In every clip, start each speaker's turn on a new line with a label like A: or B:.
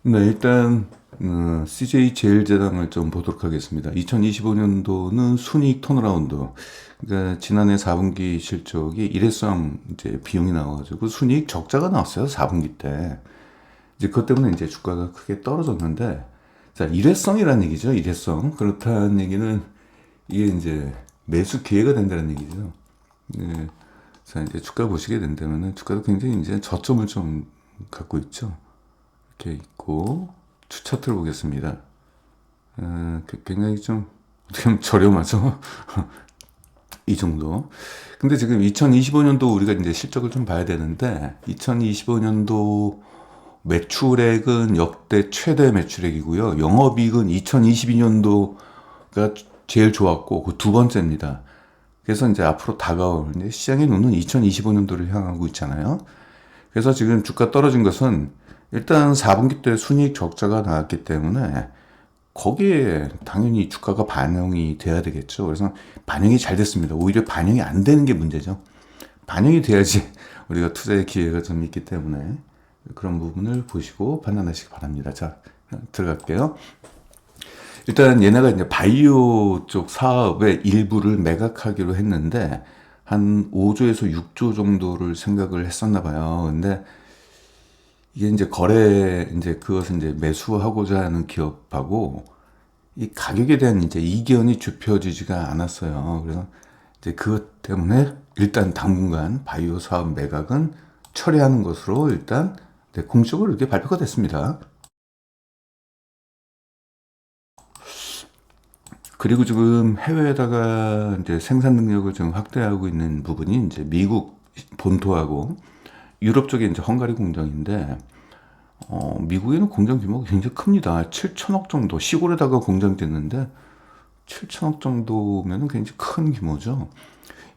A: 네, 일단 CJ 제일제당을 좀 보도록 하겠습니다. 2025년도는 순이익 턴어라운드. 그러니까 지난해 4분기 실적이 일회성 이제 비용이 나와가지고 순이익 적자가 나왔어요. 4분기 때. 이제 그것 때문에 이제 주가가 크게 떨어졌는데, 자, 일회성이라는 얘기죠. 일회성. 그렇다는 얘기는 이게 이제 매수 기회가 된다는 얘기죠. 네. 자, 이제 주가 보시게 된다면은 주가도 굉장히 이제 저점을 좀 갖고 있죠. 이렇게 있고 차트를 보겠습니다. 굉장히 좀 어떻게 보면 저렴하죠. 이 정도. 근데 지금 2025년도 우리가 이제 실적을 좀 봐야 되는데 2025년도 매출액은 역대 최대 매출액이고요. 영업이익은 2022년도가 제일 좋았고 그 두 번째입니다. 그래서 이제 앞으로 다가올 이제 시장의 눈은 2025년도를 향하고 있잖아요. 그래서 지금 주가 떨어진 것은 일단 4분기 때 순이익 적자가 나왔기 때문에 거기에 당연히 주가가 반영이 돼야 되겠죠. 그래서 반영이 잘 됐습니다. 오히려 반영이 안 되는 게 문제죠. 반영이 돼야지 우리가 투자의 기회가 좀 있기 때문에 그런 부분을 보시고 판단하시기 바랍니다. 자, 들어갈게요. 일단 얘네가 이제 바이오 쪽 사업의 일부를 매각하기로 했는데 한 5조에서 6조 정도를 생각을 했었나 봐요. 근데 이게 이제 이제 그것을 이제 매수하고자 하는 기업하고 이 가격에 대한 이제 이견이 좁혀지지가 않았어요. 그래서 이제 그것 때문에 일단 당분간 바이오 사업 매각은 처리하는 것으로 일단 네, 공식으로 이렇게 발표가 됐습니다. 그리고 지금 해외에다가 이제 생산 능력을 좀 확대하고 있는 부분이 이제 미국 본토하고 유럽 쪽에 이제 헝가리 공장인데 미국에는 공장 규모가 굉장히 큽니다. 7천억 정도 시골에다가 공장 짓는데 7천억 정도면은 굉장히 큰 규모죠.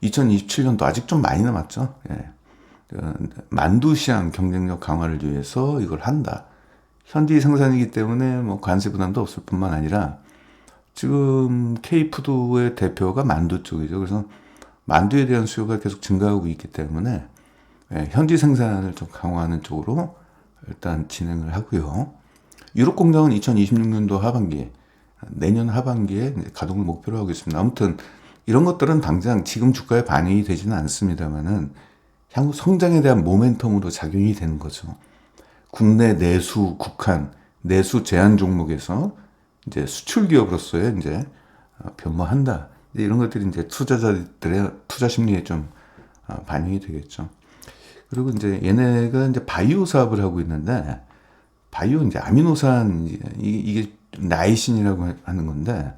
A: 2027년도 아직 좀 많이 남았죠. 예. 만두 시장 경쟁력 강화를 위해서 이걸 한다. 현지 생산이기 때문에 뭐 관세 부담도 없을 뿐만 아니라 지금 K푸드의 대표가 만두 쪽이죠. 그래서 만두에 대한 수요가 계속 증가하고 있기 때문에 예, 현지 생산을 좀 강화하는 쪽으로 일단 진행을 하고요. 유럽 공장은 2026년도 하반기, 내년 하반기에 가동을 목표로 하고 있습니다. 아무튼 이런 것들은 당장 지금 주가에 반영이 되지는 않습니다만은 향후 성장에 대한 모멘텀으로 작용이 되는 거죠. 국내 내수 국한 내수 제한 종목에서 이제 수출 기업으로서의 이제 변모한다. 이런 것들이 이제 투자자들의 투자 심리에 좀 반영이 되겠죠. 그리고 이제 얘네가 이제 바이오 사업을 하고 있는데 바이오 이제 아미노산 이게 나이신이라고 하는 건데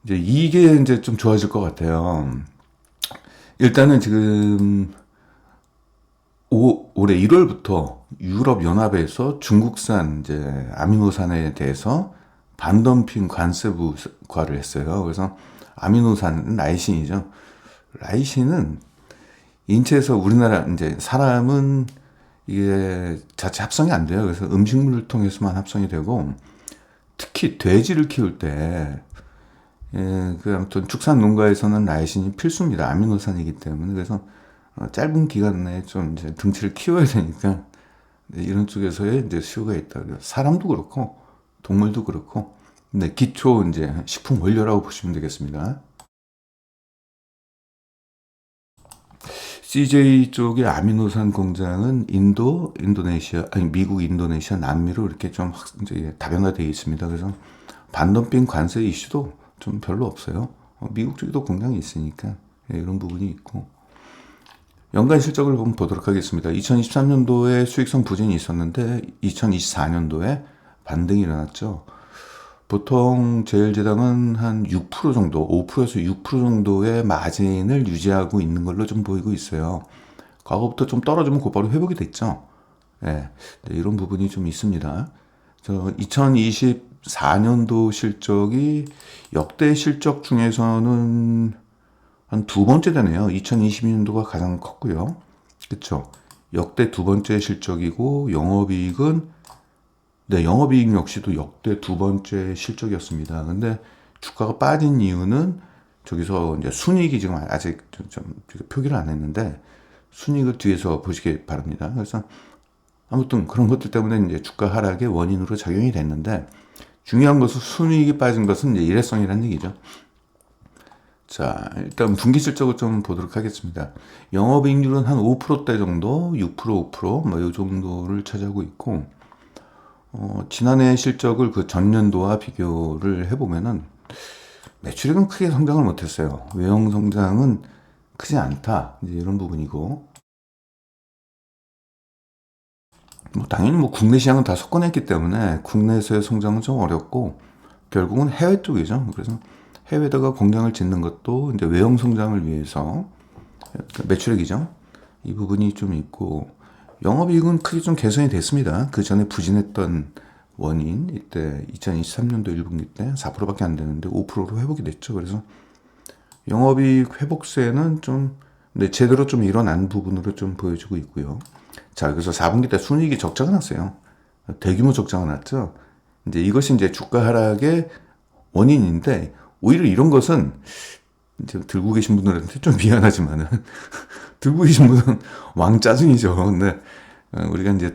A: 이제 이게 이제 좀 좋아질 것 같아요. 일단은 지금 올해 1월부터 유럽 연합에서 중국산 이제 아미노산에 대해서 반덤핑 관세 부과를 했어요. 그래서 아미노산 라이신이죠. 라이신은 인체에서 우리나라 이제 사람은 이게 자체 합성이 안 돼요. 그래서 음식물을 통해서만 합성이 되고 특히 돼지를 키울 때 그 아무튼 축산 농가에서는 라이신이 필수입니다. 아미노산이기 때문에 그래서 짧은 기간 내에 좀 이제 등치를 키워야 되니까 이런 쪽에서의 이제 수요가 있다. 사람도 그렇고 동물도 그렇고 네, 기초 이제 식품 원료라고 보시면 되겠습니다. CJ 쪽의 아미노산 공장은 인도네시아, 아니 미국, 인도네시아, 남미로 이렇게 좀 이제 다변화되어 있습니다. 그래서 반덤핑 관세 이슈도 좀 별로 없어요. 미국 쪽에도 공장이 있으니까 이런 부분이 있고 연간 실적을 한번 보도록 하겠습니다. 2023년도에 수익성 부진이 있었는데 2024년도에 반등이 일어났죠. 보통 제일제당은 한 6% 정도, 5%에서 6% 정도의 마진을 유지하고 있는 걸로 좀 보이고 있어요. 과거부터 좀 떨어지면 곧바로 회복이 됐죠. 네, 이런 부분이 좀 있습니다. 2024년도 실적이 역대 실적 중에서는 한 두 번째 되네요. 2022년도가 가장 컸고요. 그렇죠. 역대 두 번째 실적이고 영업이익은 네, 영업이익 역시도 역대 두 번째 실적이었습니다. 근데 주가가 빠진 이유는 저기서 이제 순이익이 지금 아직 좀 표기를 안 했는데 순이익을 뒤에서 보시기 바랍니다. 그래서 아무튼 그런 것들 때문에 이제 주가 하락의 원인으로 작용이 됐는데, 중요한 것은 순이익이 빠진 것은 이제 일회성이라는 얘기죠. 자, 일단 분기 실적을 좀 보도록 하겠습니다. 영업이익률은 한 5%대 정도, 6%, 5%, 뭐 이 정도를 차지하고 있고, 지난해 실적을 그 전년도와 비교를 해보면은 매출액은 크게 성장을 못했어요. 외형 성장은 크지 않다. 이제 이런 부분이고, 뭐 당연히 뭐 국내 시장은 다 석권했기 때문에 국내에서의 성장은 좀 어렵고, 결국은 해외 쪽이죠. 그래서 해외에다가 공장을 짓는 것도 이제 외형 성장을 위해서 매출액이죠. 이 부분이 좀 있고, 영업이익은 크게 좀 개선이 됐습니다. 그 전에 부진했던 원인, 이때 2023년도 1분기 때 4%밖에 안 되는데 5%로 회복이 됐죠. 그래서 영업이익 회복세는 좀 제대로 좀 일어난 부분으로 좀 보여주고 있고요. 자, 그래서 4분기 때 순이익이 적자가 났어요. 대규모 적자가 났죠. 이제 이것이 이제 주가 하락의 원인인데, 오히려 이런 것은 이제 들고 계신 분들한테 좀 미안하지만은 들고 계신 분은 왕짜증이죠. 근데 우리가 이제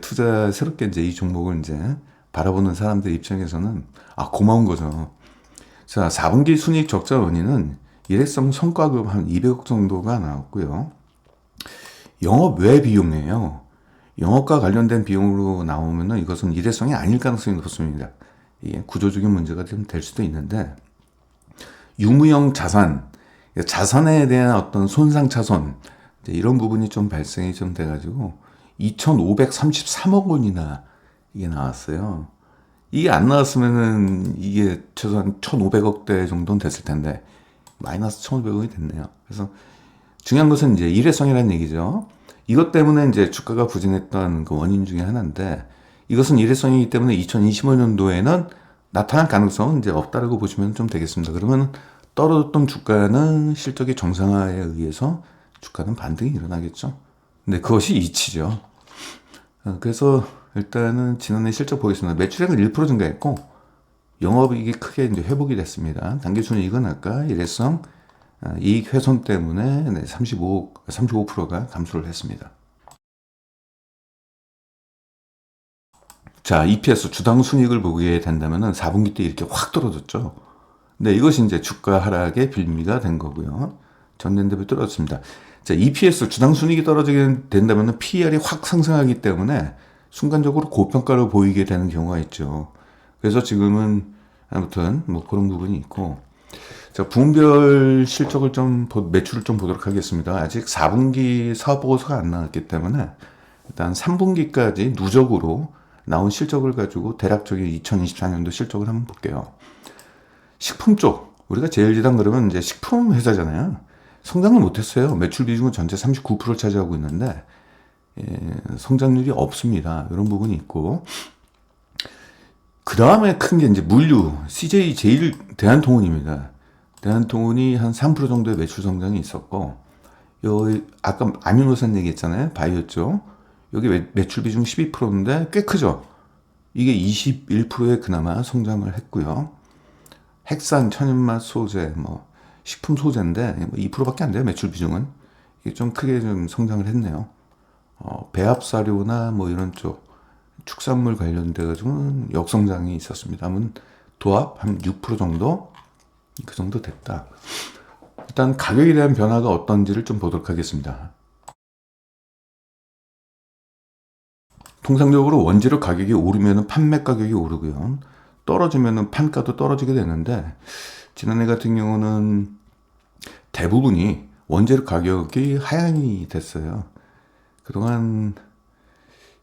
A: 새롭게 이제 이 종목을 이제 바라보는 사람들 입장에서는 고마운 거죠. 자, 4분기 순이익 적자 원인은 일회성 성과급 한 200억 정도가 나왔고요. 영업 외 비용이에요. 영업과 관련된 비용으로 나오면은 이것은 일회성이 아닐 가능성이 높습니다. 이게 구조적인 문제가 좀 될 수도 있는데, 유무형 자산에 대한 어떤 손상 차손, 이런 부분이 좀 발생이 좀 돼가지고 2,533억 원이나 이게 나왔어요. 이게 안 나왔으면은 이게 최소한 1,500억대 정도는 됐을 텐데 마이너스 1,500억이 됐네요. 그래서 중요한 것은 이제 일회성이라는 얘기죠. 이것 때문에 이제 주가가 부진했던 그 원인 중에 하나인데, 이것은 일회성이기 때문에 2025년도에는 나타날 가능성은 이제 없다라고 보시면 좀 되겠습니다. 그러면 떨어졌던 주가는 실적의 정상화에 의해서 주가는 반등이 일어나겠죠. 근데 그것이 이치죠. 그래서 일단은 지난해 실적 보겠습니다. 매출액은 1% 증가했고, 영업이익이 크게 이제 회복이 됐습니다. 당기순이익은 아까 일회성 이익 훼손 때문에 35%가 감소를 했습니다. 자, EPS 주당 순이익을 보게 된다면은 4분기 때 이렇게 확 떨어졌죠. 근데 이것이 이제 주가 하락의 빌미가 된 거고요. 전년 대비 떨어졌습니다. 자, EPS 주당 순이익이 떨어지게 된다면은 PER이 확 상승하기 때문에 순간적으로 고평가로 보이게 되는 경우가 있죠. 그래서 지금은 아무튼 뭐 그런 부분이 있고, 자, 분별 실적을 매출을 좀 보도록 하겠습니다. 아직 4분기 사업 보고서가 안 나왔기 때문에 일단 3분기까지 누적으로 나온 실적을 가지고 대략적인 2024년도 실적을 한번 볼게요. 식품 쪽, 우리가 제일제당 그러면 이제 식품 회사잖아요. 성장을 못했어요. 매출 비중은 전체 39%를 차지하고 있는데, 성장률이 없습니다. 이런 부분이 있고, 그 다음에 큰 게 이제 물류, CJ 제일 대한통운입니다. 대한통운이 한 3% 정도의 매출 성장이 있었고, 아까 아미노산 얘기했잖아요. 바이오 쪽. 여기 매출 비중 12%인데 꽤 크죠. 이게 21%에 그나마 성장을 했고요. 핵산, 천연맛 소재, 뭐 식품 소재인데 2%밖에 안 돼요. 매출 비중은. 이게 좀 크게 좀 성장을 했네요. 배합사료나 뭐 이런 쪽 축산물 관련돼 가지고는 역성장이 있었습니다. 도합 한 6% 정도, 그 정도 됐다. 일단 가격에 대한 변화가 어떤지를 좀 보도록 하겠습니다. 통상적으로 원재료 가격이 오르면 판매 가격이 오르고요. 떨어지면 판가도 떨어지게 되는데, 지난해 같은 경우는 대부분이 원재료 가격이 하향이 됐어요. 그동안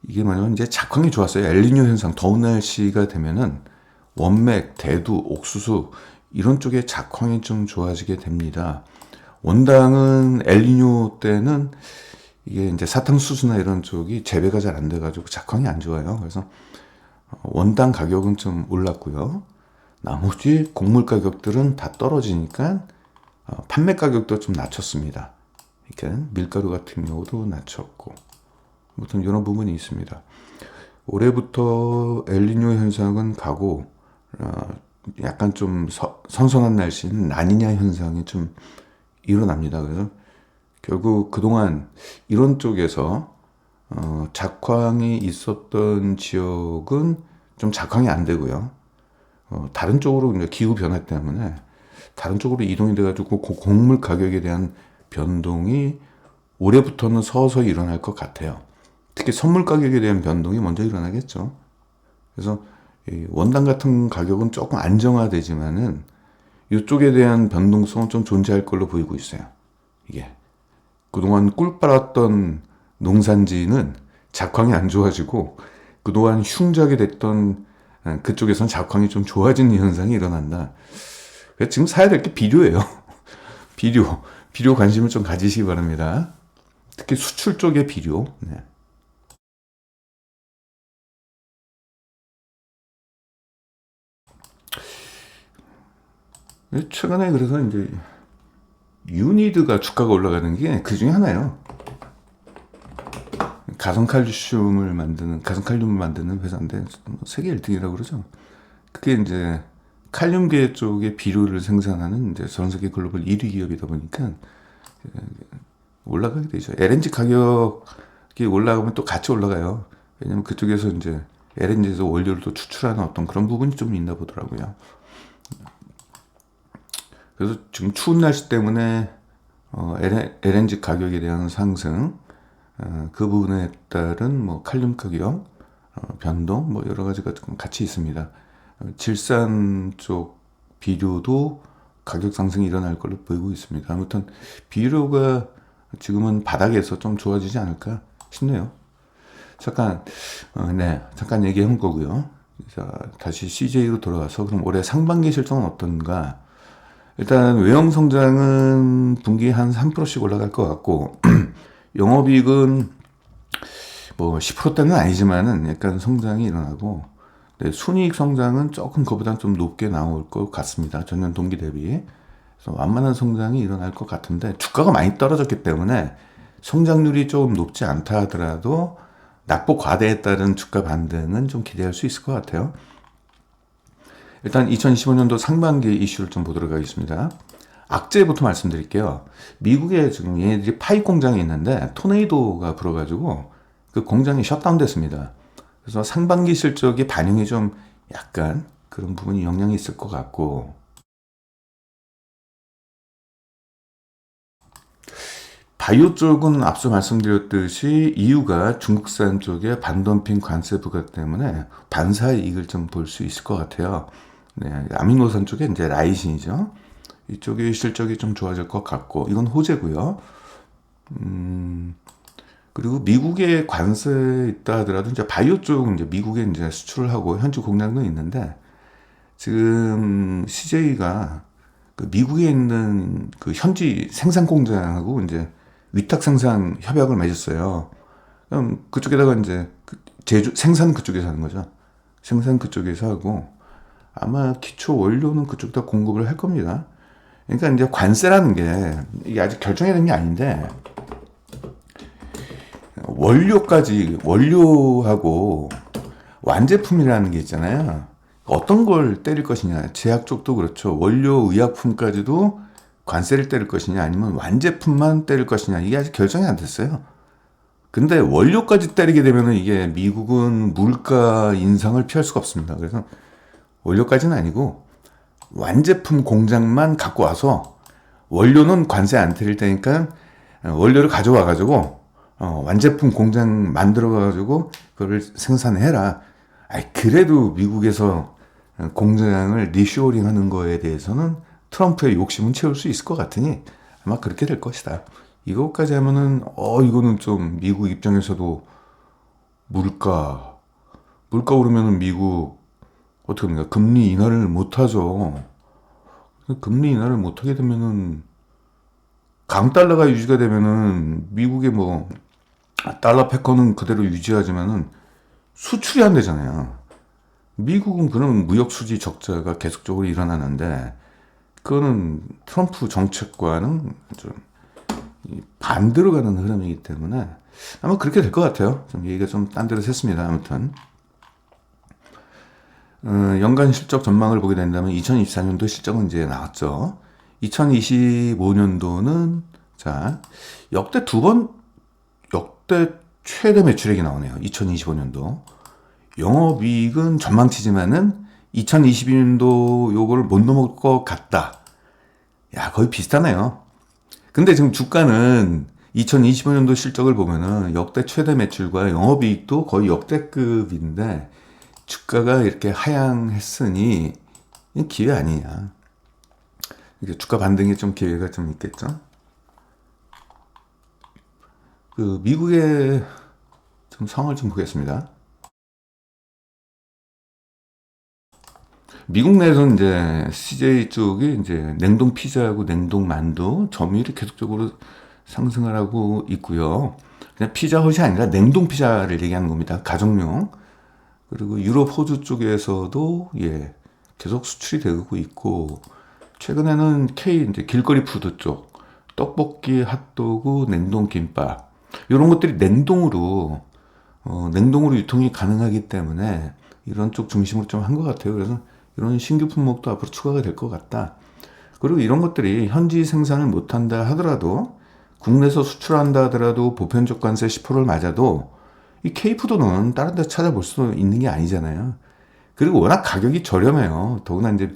A: 이게 뭐냐면 이제 작황이 좋았어요. 엘니뇨 현상, 더운 날씨가 되면은 원맥, 대두, 옥수수 이런 쪽에 작황이 좀 좋아지게 됩니다. 원당은 엘니뇨 때는 이게 이제 사탕수수나 이런 쪽이 재배가 잘 안 돼가지고 작황이 안 좋아요. 그래서 원당 가격은 좀 올랐고요. 나머지 곡물 가격들은 다 떨어지니까 판매 가격도 좀 낮췄습니다. 이렇게 밀가루 같은 경우도 낮췄고, 아무튼 이런 부분이 있습니다. 올해부터 엘니뇨 현상은 가고, 약간 좀 선선한 날씨는 라니냐 현상이 좀 일어납니다. 그래서 결국 그동안 이런 쪽에서 작황이 있었던 지역은 좀 작황이 안 되고요. 다른 쪽으로 이제 기후 변화 때문에 다른 쪽으로 이동이 돼가지고 곡물 가격에 대한 변동이 올해부터는 서서히 일어날 것 같아요. 특히 선물 가격에 대한 변동이 먼저 일어나겠죠. 그래서 원당 같은 가격은 조금 안정화되지만은 이쪽에 대한 변동성은 좀 존재할 걸로 보이고 있어요. 이게 그동안 꿀 빨았던 농산지는 작황이 안 좋아지고 그동안 흉작이 됐던 그쪽에선 작황이 좀 좋아지는 현상이 일어난다. 그래서 지금 사야 될 게 비료예요. 비료 관심을 좀 가지시기 바랍니다. 특히 수출 쪽의 비료. 네. 최근에 그래서 이제 유니드가 주가가 올라가는 게 그 중에 하나예요. 가성칼륨을 만드는 회사인데 세계 1등이라고 그러죠. 그게 이제 칼륨계 쪽의 비료를 생산하는 이제 전 세계 글로벌 1위 기업이다 보니까 올라가게 되죠. LNG 가격이 올라가면 또 같이 올라가요. 왜냐면 그쪽에서 이제 LNG에서 원료를 또 추출하는 어떤 그런 부분이 좀 있나 보더라고요. 그래서 지금 추운 날씨 때문에 LNG 가격에 대한 상승, 그 부분에 따른 뭐 칼륨 가격 변동, 뭐 여러 가지가 같이 있습니다. 질산 쪽 비료도 가격 상승이 일어날 걸로 보이고 있습니다. 아무튼 비료가 지금은 바닥에서 좀 좋아지지 않을까 싶네요. 잠깐 얘기한 거고요. 자, 다시 CJ로 돌아와서 그럼 올해 상반기 실적은 어떤가? 일단 외형 성장은 분기에 한 3%씩 올라갈 것 같고 영업이익은 뭐 10%대는 아니지만은 약간 성장이 일어나고 순이익 성장은 조금 그보다 좀 높게 나올 것 같습니다. 전년 동기 대비. 그래서 완만한 성장이 일어날 것 같은데 주가가 많이 떨어졌기 때문에 성장률이 좀 높지 않다 하더라도 낙폭 과대에 따른 주가 반등은 좀 기대할 수 있을 것 같아요. 일단 2025년도 상반기 이슈를 좀 보도록 하겠습니다. 악재부터 말씀드릴게요. 미국에 지금 얘네들이 파이 공장이 있는데 토네이도가 불어가지고 그 공장이 셧다운 됐습니다. 그래서 상반기 실적이 반영이 좀 약간 그런 부분이 영향이 있을 것 같고 바이오 쪽은 앞서 말씀드렸듯이 이유가 중국산 쪽에 반덤핑 관세 부과 때문에 반사 이익을 좀 볼 수 있을 것 같아요. 네, 아미노산 쪽에 이제 라이신이죠. 이쪽의 실적이 좀 좋아질 것 같고 이건 호재고요. 그리고 미국에 관세 있다 하더라도 이제 바이오 쪽은 이제 미국에 이제 수출을 하고 현지 공장도 있는데 지금 CJ가 그 미국에 있는 그 현지 생산 공장하고 이제 위탁 생산 협약을 맺었어요. 그럼 그쪽에다가 이제 생산 그쪽에서 하는 거죠. 생산 그쪽에서 하고 아마 기초 원료는 그쪽에다 공급을 할 겁니다. 그러니까 이제 관세라는 게 이게 아직 결정이 된 게 아닌데 원료하고 완제품이라는 게 있잖아요. 어떤 걸 때릴 것이냐. 제약 쪽도 그렇죠. 원료 의약품까지도 관세를 때릴 것이냐 아니면 완제품만 때릴 것이냐. 이게 아직 결정이 안 됐어요. 근데 원료까지 때리게 되면은 이게 미국은 물가 인상을 피할 수가 없습니다. 그래서 원료까지는 아니고 완제품 공장만 갖고 와서 원료는 관세 안 때릴 테니까 원료를 가져와 가지고 완제품 공장 만들어 가지고 그걸 생산해라. 그래도 미국에서 공장을 리쇼링 하는 거에 대해서는 트럼프의 욕심은 채울 수 있을 것 같으니 아마 그렇게 될 것이다. 이것까지 하면은 이거는 좀 미국 입장에서도 물가 오르면은 미국 어떻게 합니까? 금리 인하를 못 하죠. 금리 인하를 못 하게 되면은 강달러가 유지가 되면은 미국의 뭐 달러 패권은 그대로 유지하지만은 수출이 안 되잖아요. 미국은 그런 무역 수지 적자가 계속적으로 일어나는데 그거는 트럼프 정책과는 좀 반대로 가는 흐름이기 때문에 아마 그렇게 될 것 같아요. 좀 얘기가 좀 딴 데로 샜습니다. 아무튼 연간 실적 전망을 보게 된다면 2024년도 실적은 이제 나왔죠. 2025년도는 자 역대 최대 매출액이 나오네요. 2025년도. 영업이익은 전망치지만은 2022년도 요거를 못 넘을 것 같다. 야, 거의 비슷하네요. 근데 지금 주가는 2025년도 실적을 보면은 역대 최대 매출과 영업이익도 거의 역대급인데 주가가 이렇게 하향했으니 기회 아니냐. 이게 주가 반등에 좀 기회가 좀 있겠죠. 그 미국의 좀 상황을 좀 보겠습니다. 미국 내에서는 이제 CJ 쪽이 이제 냉동 피자하고 냉동 만두 점유율이 계속적으로 상승을 하고 있고요. 그냥 피자 헛이 아니라 냉동 피자를 얘기하는 겁니다. 가정용. 그리고 유럽 호주 쪽에서도 예 계속 수출이 되고 있고 최근에는 K 이제 길거리 푸드 쪽 떡볶이, 핫도그, 냉동 김밥 이런 것들이 냉동으로 유통이 가능하기 때문에 이런 쪽 중심으로 좀 한 것 같아요. 그래서 이런 신규 품목도 앞으로 추가가 될 것 같다. 그리고 이런 것들이 현지 생산을 못한다 하더라도 국내에서 수출한다 하더라도 보편적 관세 10%를 맞아도 이 K푸드는 다른 데 찾아볼 수 있는 게 아니잖아요. 그리고 워낙 가격이 저렴해요. 더구나 이제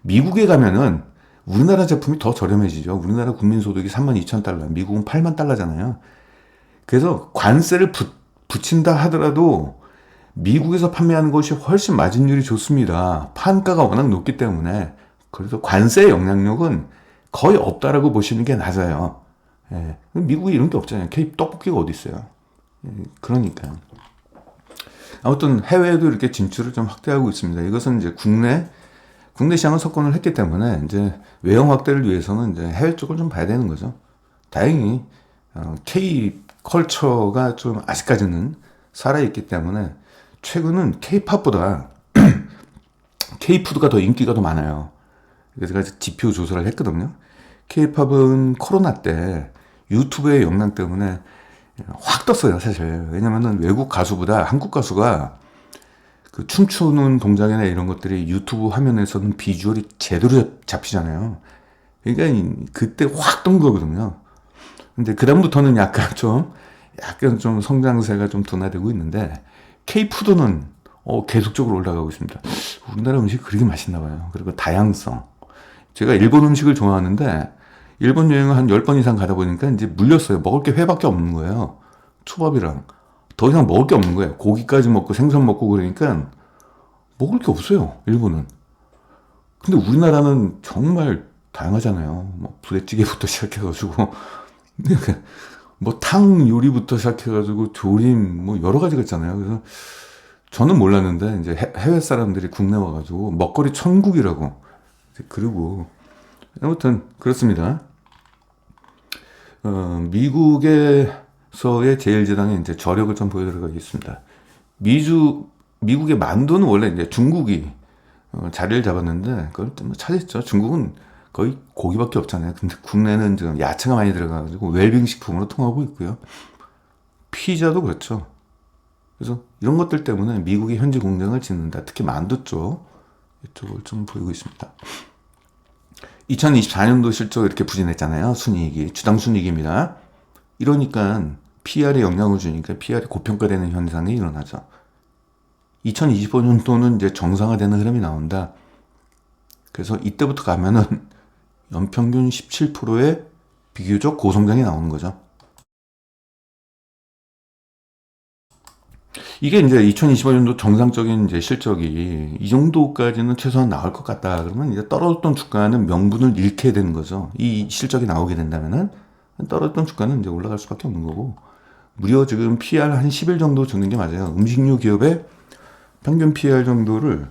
A: 미국에 가면은 우리나라 제품이 더 저렴해지죠. 우리나라 국민소득이 32,000달러, 미국은 8만 달러잖아요. 그래서 관세를 붙인다 하더라도 미국에서 판매하는 것이 훨씬 마진율이 좋습니다. 판가가 워낙 높기 때문에. 그래서 관세의 영향력은 거의 없다라고 보시는 게 맞아요. 예. 미국에 이런 게 없잖아요. K 떡볶이가 어디 있어요. 예. 그러니까. 아무튼 해외에도 이렇게 진출을 좀 확대하고 있습니다. 이것은 이제 국내 시장을 석권을 했기 때문에 이제 외형 확대를 위해서는 이제 해외 쪽을 좀 봐야 되는 거죠. 다행히 K 컬처가 좀 아직까지는 살아있기 때문에 최근은 K-팝보다 K-푸드가 더 인기가 더 많아요. 그래서 제가 지표 조사를 했거든요. K-팝은 코로나 때 유튜브의 영향 때문에 확 떴어요, 사실. 왜냐면은 외국 가수보다 한국 가수가 그 춤추는 동작이나 이런 것들이 유튜브 화면에서는 비주얼이 제대로 잡히잖아요. 그러니까 그때 확 뜬 거거든요. 근데 그다음부터는 약간 좀 성장세가 좀 둔화되고 있는데 K푸드는 계속적으로 올라가고 있습니다. 우리나라 음식이 그렇게 맛있나 봐요. 그리고 다양성. 제가 일본 음식을 좋아하는데 일본 여행을 한 10번 이상 가다 보니까 이제 물렸어요. 먹을 게 회밖에 없는 거예요. 초밥이랑. 더 이상 먹을 게 없는 거예요. 고기까지 먹고 생선 먹고 그러니까 먹을 게 없어요. 일본은. 근데 우리나라는 정말 다양하잖아요. 뭐 부대찌개부터 시작해가지고 뭐 탕 요리부터 시작해가지고 조림 뭐 여러 가지가 있잖아요. 그래서 저는 몰랐는데 이제 해외 사람들이 국내 와가지고 먹거리 천국이라고. 그리고 아무튼 그렇습니다. 미국에서의 제일제당의 이제 저력을 좀 보여드리겠습니다. 미국의 만두는 원래 이제 중국이 자리를 잡았는데 그걸 좀 차지했죠. 중국은 거의 고기밖에 없잖아요. 근데 국내는 지금 야채가 많이 들어가가지고 웰빙 식품으로 통하고 있고요. 피자도 그렇죠. 그래서 이런 것들 때문에 미국이 현지 공장을 짓는다. 특히 만두 이쪽을 좀 보이고 있습니다. 2024년도 실적 이렇게 부진했잖아요. 순이익이. 주당 순이익입니다. 이러니까 PR에 영향을 주니까 PR이 고평가되는 현상이 일어나죠. 2025년도는 이제 정상화되는 흐름이 나온다. 그래서 이때부터 가면은 연평균 17%의 비교적 고성장이 나오는 거죠. 이게 이제 2025년도 정상적인 이제 실적이 이 정도까지는 최소한 나올 것 같다. 그러면 이제 떨어졌던 주가는 명분을 잃게 되는 거죠. 이 실적이 나오게 된다면은 떨어졌던 주가는 이제 올라갈 수밖에 없는 거고. 무려 지금 PR 한 10일 정도 주는 게 맞아요. 음식료 기업의 평균 PR 정도를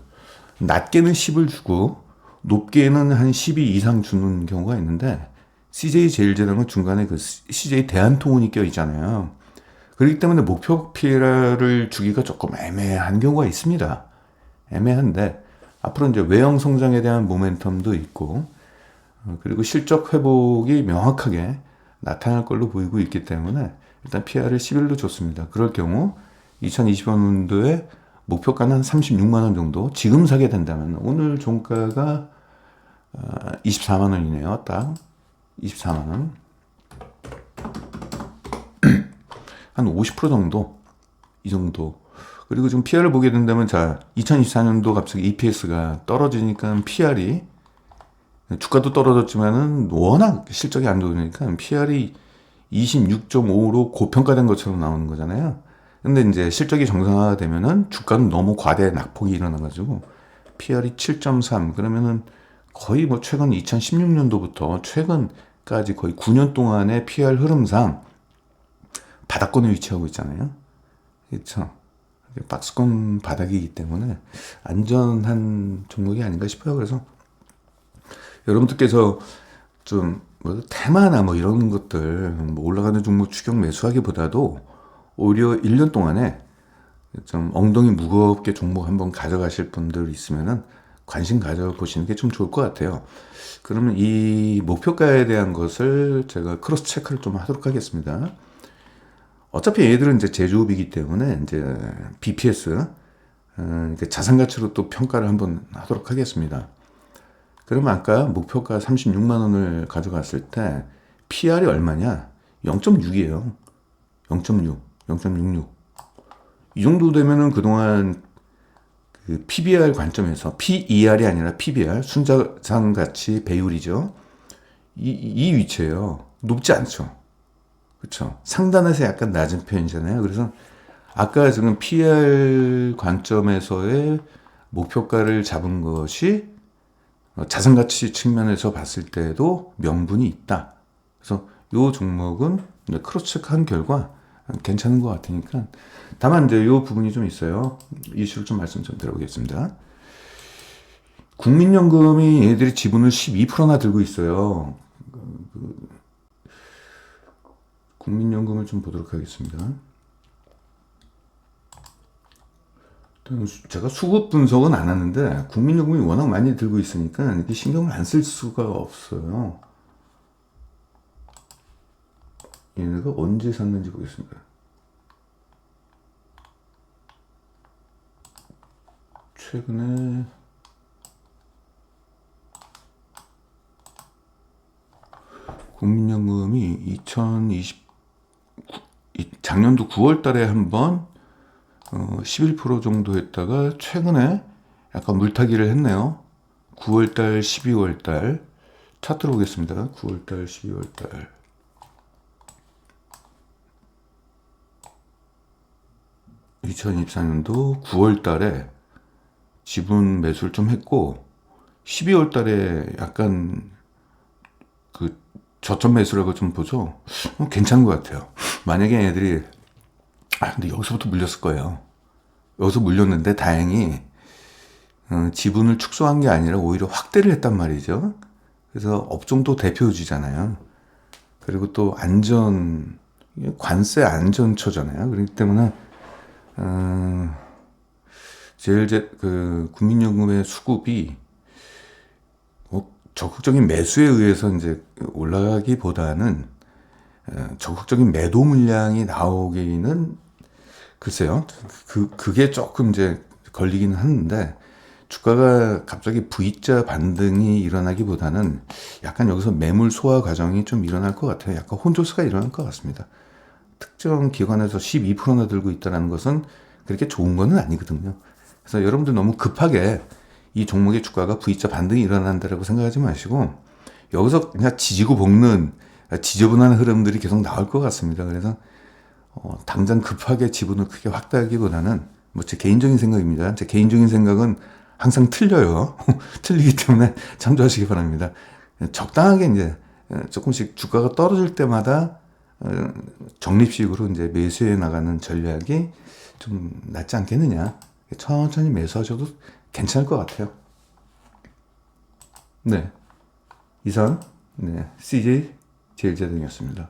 A: 낮게는 10을 주고 높게는 한 12 이상 주는 경우가 있는데 CJ 제일제당은 중간에 그 CJ 대한통운이 껴 있잖아요. 그렇기 때문에 목표 PR을 주기가 조금 애매한 경우가 있습니다. 애매한데 앞으로 이제 외형 성장에 대한 모멘텀도 있고 그리고 실적 회복이 명확하게 나타날 걸로 보이고 있기 때문에 일단 PR을 11로 줬습니다. 그럴 경우 2025년도에 목표가는 한 36만 원 정도 지금 사게 된다면 오늘 종가가 24만 원이네요. 딱 24만 원. 한 50% 정도, 이 정도. 그리고 지금 PR을 보게 된다면, 자, 2024년도 갑자기 EPS가 떨어지니까 PR이, 주가도 떨어졌지만은 워낙 실적이 안 좋으니까 PR이 26.5로 고평가된 것처럼 나오는 거잖아요. 근데 이제 실적이 정상화되면은 주가는 너무 과대 낙폭이 일어나가지고 PR이 7.3, 그러면은 거의 뭐 최근 2016년도부터 최근까지 거의 9년 동안의 PR 흐름상 바닥권에 위치하고 있잖아요. 그렇죠. 박스권 바닥이기 때문에 안전한 종목이 아닌가 싶어요. 그래서 여러분들께서 좀 뭐 테마나 뭐 이런 것들 뭐 올라가는 종목 추격 매수하기보다도 오히려 1년 동안에 좀 엉덩이 무겁게 종목 한번 가져가실 분들 있으면은 관심 가져보시는 게 좀 좋을 것 같아요. 그러면 이 목표가에 대한 것을 제가 크로스 체크를 좀 하도록 하겠습니다. 어차피 얘들은 이제 제조업이기 때문에 이제 BPS, 자산 가치로 또 평가를 한번 하도록 하겠습니다. 그러면 아까 목표가 36만 원을 가져갔을 때 PR이 얼마냐? 0.6이에요. 0.6, 0.66. 이 정도 되면은 그동안 그 PBR 관점에서 PER이 아니라 PBR, 순자산 가치 배율이죠. 이 위치예요. 높지 않죠. 그렇죠. 상단에서 약간 낮은 편이잖아요. 그래서 아까 지금 PER 관점에서의 목표가를 잡은 것이 자산 가치 측면에서 봤을 때도 명분이 있다. 그래서 이 종목은 크로스 체크한 결과 괜찮은 것 같으니까, 다만 이제 이 부분이 좀 있어요. 이슈를 좀 말씀 좀 드려보겠습니다. 국민연금이 얘들이 지분을 12%나 들고 있어요. 국민연금을 좀 보도록 하겠습니다. 제가 수급 분석은 안 하는데 국민연금이 워낙 많이 들고 있으니까 이렇게 신경을 안 쓸 수가 없어요. 얘네가 언제 샀는지 보겠습니다. 최근에 국민연금이 작년도 9월 달에 한번 11% 정도 했다가 최근에 약간 물타기를 했네요. 9월 달, 12월 달 차트로 보겠습니다. 9월 달, 12월 달. (2024년도) 9월 달에 지분 매수를 좀 했고 12월 달에 약간 그 저점 매수라고 좀 보죠. 괜찮은 것 같아요. 만약에 애들이 근데 여기서부터 물렸을 거예요. 여기서 물렸는데 다행히 지분을 축소한 게 아니라 오히려 확대를 했단 말이죠. 그래서 업종도 대표주잖아요. 그리고 또 관세 안전처잖아요. 그렇기 때문에 국민연금의 수급이 적극적인 매수에 의해서 이제 올라가기보다는 적극적인 매도 물량이 나오기는 글쎄요. 그게 조금 이제 걸리기는 하는데 주가가 갑자기 V자 반등이 일어나기보다는 약간 여기서 매물 소화 과정이 좀 일어날 것 같아요. 약간 혼조세가 일어날 것 같습니다. 특정 기관에서 12%나 들고 있다는 것은 그렇게 좋은 건 아니거든요. 그래서 여러분들 너무 급하게 이 종목의 주가가 V자 반등이 일어난다고 생각하지 마시고 여기서 그냥 지지고 볶는 지저분한 흐름들이 계속 나올 것 같습니다. 그래서 당장 급하게 지분을 크게 확대하기보다는 뭐 제 개인적인 생각입니다. 제 개인적인 생각은 항상 틀려요. 틀리기 때문에 참조하시기 바랍니다. 적당하게 이제 조금씩 주가가 떨어질 때마다 적립식으로 이제 매수해 나가는 전략이 좀 낫지 않겠느냐. 천천히 매수하셔도 괜찮을 것 같아요. 네. 이상, CJ 제일제등이었습니다.